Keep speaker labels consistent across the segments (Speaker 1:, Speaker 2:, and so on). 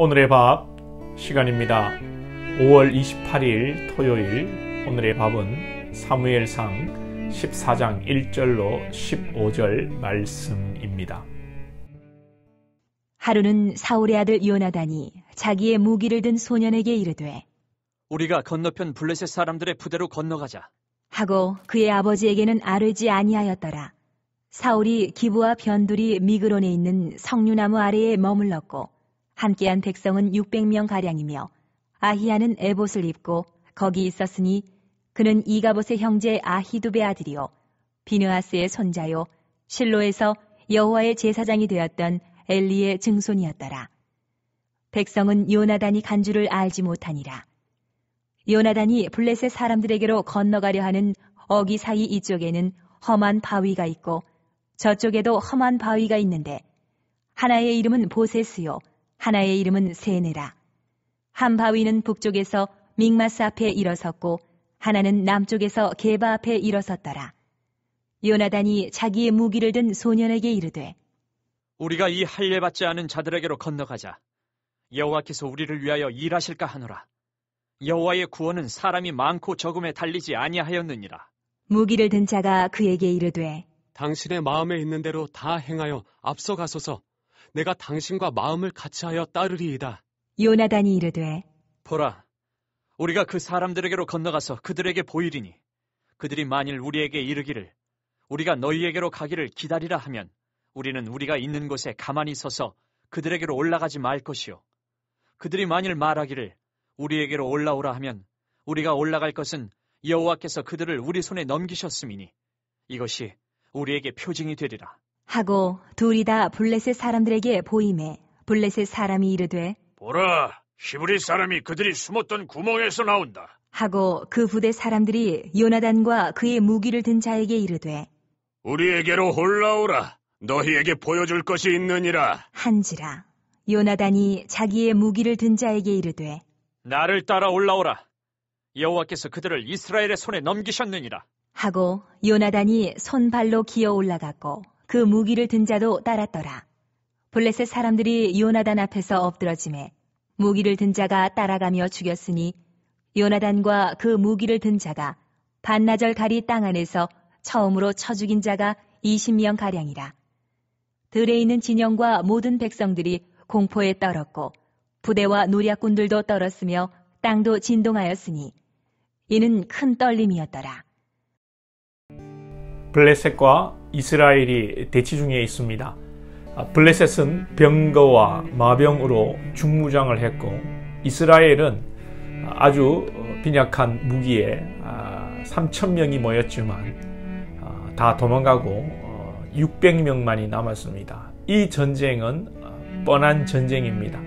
Speaker 1: 오늘의 밥 시간입니다. 5월 28일 토요일, 오늘의 밥은 사무엘상 14장 1절로 15절 말씀입니다.
Speaker 2: 하루는 사울의 아들 요나단이 자기의 무기를 든 소년에게 이르되
Speaker 3: 우리가 건너편 블레셋 사람들의 부대로 건너가자
Speaker 2: 하고 그의 아버지에게는 아뢰지 아니하였더라. 사울이 기브와 변두리 미그론에 있는 석류나무 아래에 머물렀고 함께한 백성은 600명가량이며 아히야는 에봇을 입고 거기 있었으니 그는 이가봇의 형제 아히두베 아들이요 비느하스의 손자요 실로에서 여호와의 제사장이 되었던 엘리의 증손이었더라. 백성은 요나단이 간 줄을 알지 못하니라. 요나단이 블레셋 사람들에게로 건너가려 하는 어기 사이 이쪽에는 험한 바위가 있고 저쪽에도 험한 바위가 있는데 하나의 이름은 보세스요 하나의 이름은 세네라. 한 바위는 북쪽에서 믹마스 앞에 일어섰고 하나는 남쪽에서 게바 앞에 일어섰더라. 요나단이 자기의 무기를 든 소년에게 이르되
Speaker 3: 우리가 이 할례받지 않은 자들에게로 건너가자. 여호와께서 우리를 위하여 일하실까 하노라. 여호와의 구원은 사람이 많고 적음에 달리지 아니하였느니라.
Speaker 2: 무기를 든 자가 그에게 이르되
Speaker 4: 당신의 마음에 있는 대로 다 행하여 앞서가소서. 내가 당신과 마음을 같이하여 따르리이다.
Speaker 2: 요나단이 이르되
Speaker 3: 보라, 우리가 그 사람들에게로 건너가서 그들에게 보이리니 그들이 만일 우리에게 이르기를 우리가 너희에게로 가기를 기다리라 하면 우리는 우리가 있는 곳에 가만히 서서 그들에게로 올라가지 말 것이요 그들이 만일 말하기를 우리에게로 올라오라 하면 우리가 올라갈 것은 여호와께서 그들을 우리 손에 넘기셨음이니 이것이 우리에게 표징이 되리라.
Speaker 2: 하고 둘이 다 블레셋 사람들에게 보이매 블레셋 사람이 이르되
Speaker 5: 보라, 히브리 사람이 그들이 숨었던 구멍에서 나온다.
Speaker 2: 하고 그 부대 사람들이 요나단과 그의 무기를 든 자에게 이르되
Speaker 5: 우리에게로 올라오라. 너희에게 보여줄 것이 있느니라.
Speaker 2: 한지라. 요나단이 자기의 무기를 든 자에게 이르되
Speaker 3: 나를 따라 올라오라. 여호와께서 그들을 이스라엘의 손에 넘기셨느니라.
Speaker 2: 하고 요나단이 손발로 기어 올라갔고 그 무기를 든 자도 따랐더라. 블레셋 사람들이 요나단 앞에서 엎드러지매 무기를 든 자가 따라가며 죽였으니 요나단과 그 무기를 든 자가 반나절 가리 땅 안에서 처음으로 쳐 죽인 자가 20명가량이라. 들에 있는 진영과 모든 백성들이 공포에 떨었고 부대와 노략군들도 떨었으며 땅도 진동하였으니 이는 큰 떨림이었더라.
Speaker 1: 블레셋과 이스라엘이 대치 중에 있습니다. 블레셋은 병거와 마병으로 중무장을 했고 이스라엘은 아주 빈약한 무기에 3,000명이 모였지만 다 도망가고 600명만이 남았습니다. 이 전쟁은 뻔한 전쟁입니다.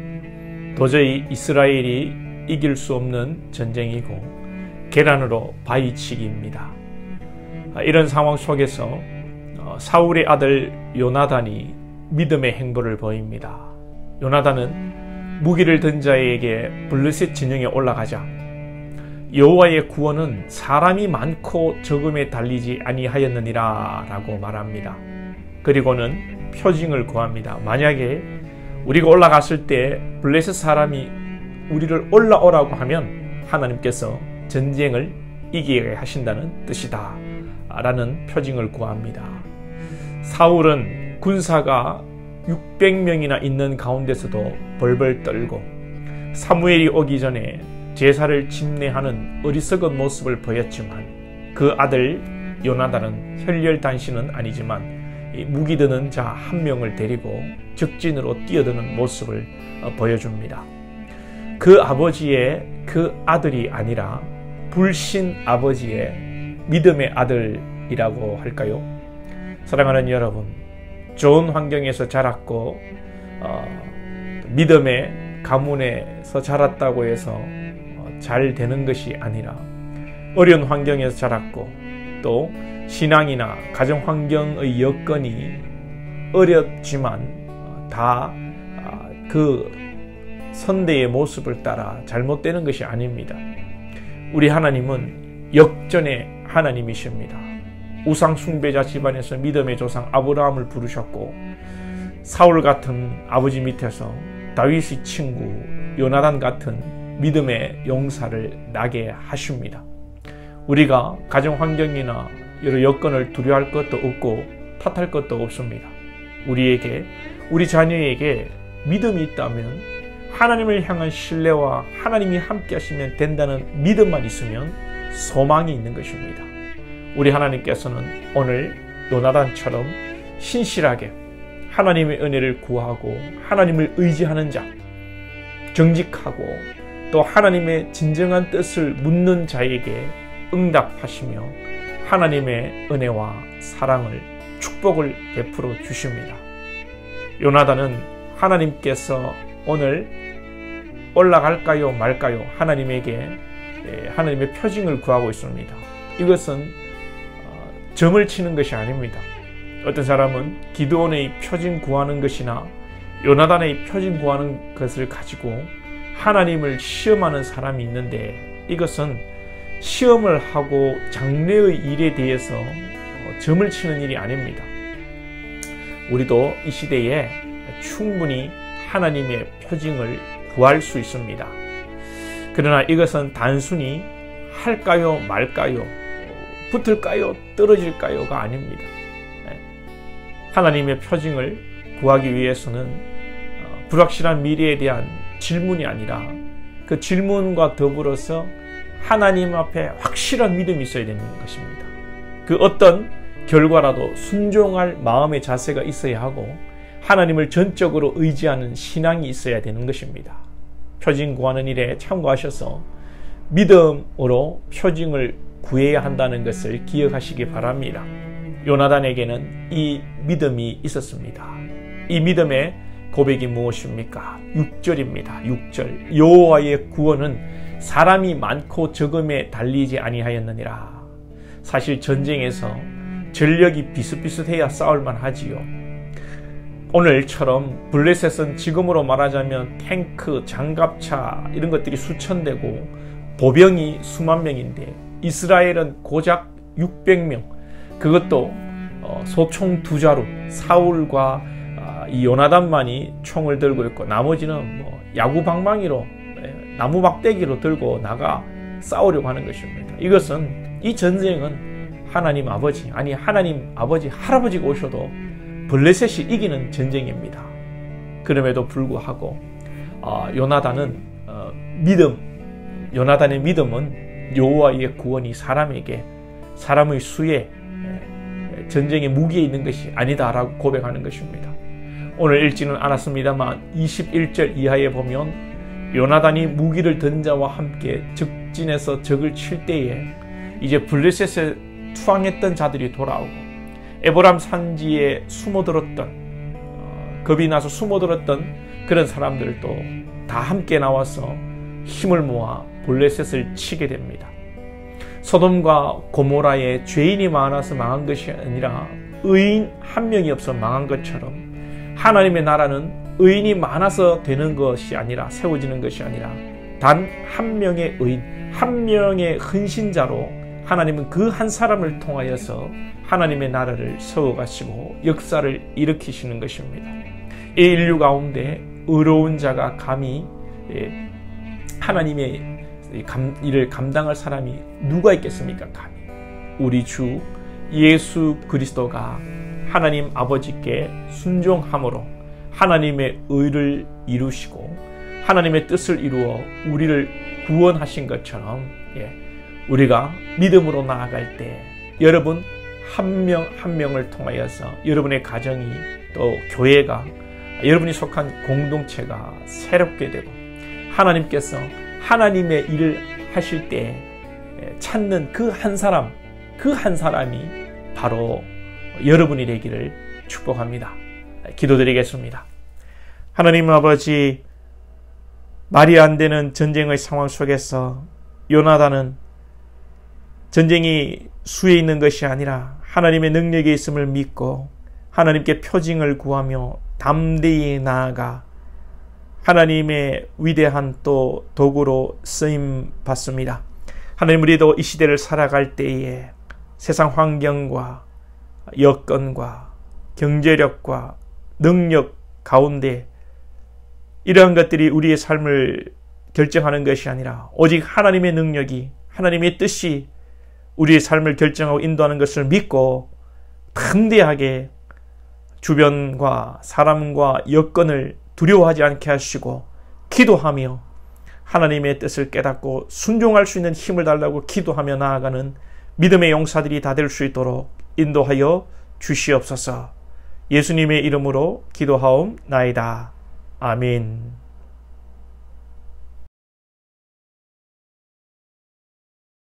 Speaker 1: 도저히 이스라엘이 이길 수 없는 전쟁이고 계란으로 바위치기입니다. 이런 상황 속에서 사울의 아들 요나단이 믿음의 행보를 보입니다. 요나단은 무기를 든 자에게 블레셋 진영에 올라가자. 여호와의 구원은 사람이 많고 적음에 달리지 아니하였느니라 라고 말합니다. 그리고는 표징을 구합니다. 만약에 우리가 올라갔을 때 블레셋 사람이 우리를 올라오라고 하면 하나님께서 전쟁을 이기게 하신다는 뜻이다 라는 표징을 구합니다. 사울은 군사가 600명이나 있는 가운데서도 벌벌 떨고 사무엘이 오기 전에 제사를 집례하는 어리석은 모습을 보였지만 그 아들 요나단은 혈혈단신은 아니지만 무기 드는 자 한 명을 데리고 적진으로 뛰어드는 모습을 보여줍니다. 그 아버지의 그 아들이 아니라 불신 아버지의 믿음의 아들이라고 할까요? 사랑하는 여러분, 좋은 환경에서 자랐고 믿음의 가문에서 자랐다고 해서 잘 되는 것이 아니라 어려운 환경에서 자랐고 또 신앙이나 가정 환경의 여건이 어렵지만 다 그 선대의 모습을 따라 잘못되는 것이 아닙니다. 우리 하나님은 역전의 하나님이십니다. 우상 숭배자 집안에서 믿음의 조상 아브라함을 부르셨고 사울 같은 아버지 밑에서 다윗의 친구 요나단 같은 믿음의 용사를 나게 하십니다. 우리가 가정 환경이나 여러 여건을 두려워할 것도 없고 탓할 것도 없습니다. 우리에게, 우리 자녀에게 믿음이 있다면, 하나님을 향한 신뢰와 하나님이 함께 하시면 된다는 믿음만 있으면 소망이 있는 것입니다. 우리 하나님께서는 오늘 요나단처럼 신실하게 하나님의 은혜를 구하고 하나님을 의지하는 자, 정직하고 또 하나님의 진정한 뜻을 묻는 자에게 응답하시며 하나님의 은혜와 사랑을, 축복을 베풀어 주십니다. 요나단은 하나님께서 오늘 올라갈까요 말까요 하나님에게 하나님의 표징을 구하고 있습니다. 이것은 점을 치는 것이 아닙니다. 어떤 사람은 기드온의 표징 구하는 것이나 요나단의 표징 구하는 것을 가지고 하나님을 시험하는 사람이 있는데, 이것은 시험을 하고 장래의 일에 대해서 점을 치는 일이 아닙니다. 우리도 이 시대에 충분히 하나님의 표징을 구할 수 있습니다. 그러나 이것은 단순히 할까요 말까요, 붙을까요 떨어질까요가 아닙니다. 하나님의 표징을 구하기 위해서는 불확실한 미래에 대한 질문이 아니라 그 질문과 더불어서 하나님 앞에 확실한 믿음이 있어야 되는 것입니다. 그 어떤 결과라도 순종할 마음의 자세가 있어야 하고 하나님을 전적으로 의지하는 신앙이 있어야 되는 것입니다. 표징 구하는 일에 참고하셔서 믿음으로 표징을 구해야 한다는 것을 기억하시기 바랍니다. 요나단에게는 이 믿음이 있었습니다. 이 믿음의 고백이 무엇입니까? 6절입니다. 6절. 여호와의 구원은 사람이 많고 적음에 달리지 아니하였느니라. 사실 전쟁에서 전력이 비슷비슷해야 싸울만 하지요. 오늘처럼 블레셋은 지금으로 말하자면 탱크, 장갑차 이런 것들이 수천 대고 보병이 수만 명인데, 이스라엘은 고작 600명, 그것도 소총 2자루, 사울과 이 요나단만이 총을 들고 있고 나머지는 뭐 야구 방망이로, 나무 막대기로 들고 나가 싸우려고 하는 것입니다. 이것은, 이 전쟁은 하나님 아버지, 아니 하나님 아버지, 할아버지가 오셔도 블레셋이 이기는 전쟁입니다. 그럼에도 불구하고 요나단은 요나단의 믿음은 여호와의 구원이 사람에게, 사람의 수에, 전쟁의 무기에 있는 것이 아니다라고 고백하는 것입니다. 오늘 읽지는 않았습니다만 21절 이하에 보면 요나단이 무기를 든 자와 함께 적진에서 적을 칠 때에 이제 블레셋에 투항했던 자들이 돌아오고 에보람 산지에 숨어들었던, 겁이 나서 숨어들었던 그런 사람들도 다 함께 나와서 힘을 모아 블레셋을 치게 됩니다. 소돔과 고모라에 죄인이 많아서 망한 것이 아니라 의인 한 명이 없어 망한 것처럼, 하나님의 나라는 의인이 많아서 되는 것이 아니라, 세워지는 것이 아니라 단 한 명의 의인, 한 명의 헌신자로 하나님은 그 한 사람을 통하여서 하나님의 나라를 세워가시고 역사를 일으키시는 것입니다. 이 인류 가운데 의로운 자가 감히 하나님의 일을 감당할 사람이 누가 있겠습니까? 감히 우리 주 예수 그리스도가 하나님 아버지께 순종함으로 하나님의 의를 이루시고 하나님의 뜻을 이루어 우리를 구원하신 것처럼, 우리가 믿음으로 나아갈 때 여러분 한 명 한 명을 통하여서 여러분의 가정이, 또 교회가, 여러분이 속한 공동체가 새롭게 되고 하나님께서 하나님의 일을 하실 때 찾는 그 한 사람, 그 한 사람이 바로 여러분이 되기를 축복합니다. 기도드리겠습니다. 하나님 아버지, 말이 안 되는 전쟁의 상황 속에서 요나단은 전쟁이 수에 있는 것이 아니라 하나님의 능력에 있음을 믿고 하나님께 표징을 구하며 담대히 나아가 하나님의 위대한 또 도구로 쓰임 받습니다. 하나님, 우리도 이 시대를 살아갈 때에 세상 환경과 여건과 경제력과 능력 가운데 이러한 것들이 우리의 삶을 결정하는 것이 아니라 오직 하나님의 능력이, 하나님의 뜻이 우리의 삶을 결정하고 인도하는 것을 믿고 담대하게 주변과 사람과 여건을 두려워하지 않게 하시고 기도하며 하나님의 뜻을 깨닫고 순종할 수 있는 힘을 달라고 기도하며 나아가는 믿음의 용사들이 다 될 수 있도록 인도하여 주시옵소서. 예수님의 이름으로 기도하옵나이다. 아멘.